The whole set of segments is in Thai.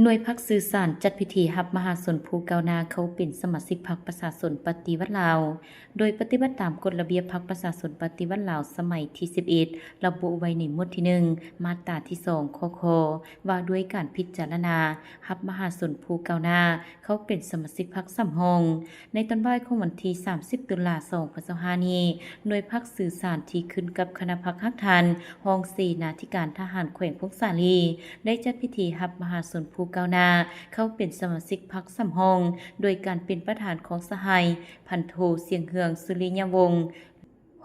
หน่วยพรรคสื่อสารจัดพิธีรับมหาชนผู้ก้าวหน้าเขาเป็นสมาชิกพรรคประชาชนปฏิวัติลาวโดยปฏิบัติตามกฎระเบียบพรรคประชาชนปฏิวัติลาวสมัยที่11ระบุไว้ในหมวดที่1มาตราที่2คคว่าด้วยการพิจารณารับมหาชนผู้ก้าวหน้าเขาเป็นสมาชิกพรรคสำรองในตอนบ่ายของวันที่30ตุลาคม2025นี้หน่วยพรรคสื่อสารที่ขึ้นกับคณะพรรคฮักทันห้องเสนาธิการทหารแขวงพงศาลีได้จัดพิธีรับมหาชนผู้ก้าวหน้าเขาเป็นสมาชิกพรรคสำรองโดยการเป็นประธานของสหายพันโทเสียงเฮืองสุริยวงศ์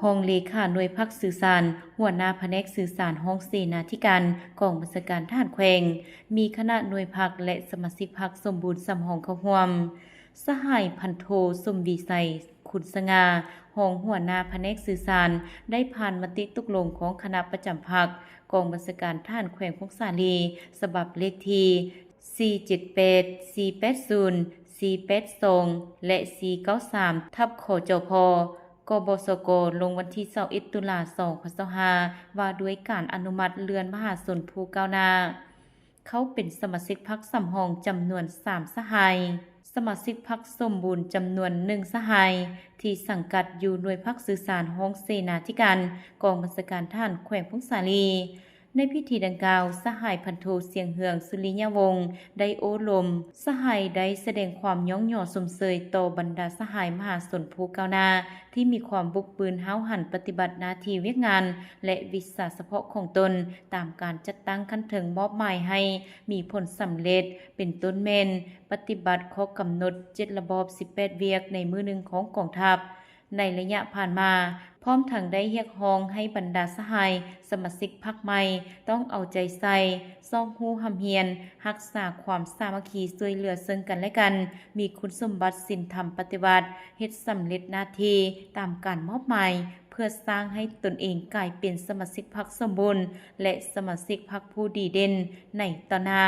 ห้องเลขาหน่วยพรรคสื่อสารหัวหน้าแผนกสื่อสารห้องเสนาธิการกองบัญชาการทหารแขวงมีคณะหน่วยพรรคและสมาชิกพรรคสมบูรณ์สำรองเข้าร่วมสหายพันโทสมวิสัยขุนสง่ารองหัวหน้าแผนกสื่อสารได้ผ่านมติตกลงของคณะประจำพรรคกองบัญชาการทหารแขวงพงศาลีฉบับเลขที่478 480 482 และ 493 ทับขจพ.กบสก.ลงวันที่21ตุลาคม2025ว่าด้วยการอนุมัติเลื่อนมหาชนผู้ก้าวหน้าเขาเป็นสมาชิกพรรคสำรองจำนวน3สหายสมาชิกพรรคสมบูรณ์จำนวน1สหายที่สังกัดอยู่หน่วยพรรคสื่อสารห้องเสนาธิการกองบัญชาการทหารแขวงพงศาลีในพิธีดังกล่าวสหายพันโทเสียงเฮืองสุริยวงศ์ได้โอ้ลมสหายได้แสดงความย่องหย่อสมเสยต่อบรรดาสหายมหาชนผู้ก้าวหน้าที่มีความบุกบืนห้าวหันปฏิบัติหน้าที่เวียกงานและวิชาเฉพาะของตนตามการจัดตั้งคันเถิงมอบหมายให้มีผลสำเร็จเป็นต้นเมนปฏิบัติข้อกำหนด7ระบอบ18เวียกในมือหนึ่งของกองทัพในระยะผ่านมาพร้อมทั้งได้เรียกร้องให้บรรดาสหายสมาชิกพรรคใหม่ต้องเอาใจใส่ซ่อมฮู้หำเฮียนรักษาความสามัคคีช่วยเหลือซึ่งกันและกันมีคุณสมบัติศีลธรรมปฏิบัติเฮ็ดสำเร็จหน้าที่ตามการมอบหมายเพื่อสร้างให้ตนเองกลายเป็นสมาชิกพรรคสมบูรณ์และสมาชิกพรรคผู้ดีเด่นในต่อหน้า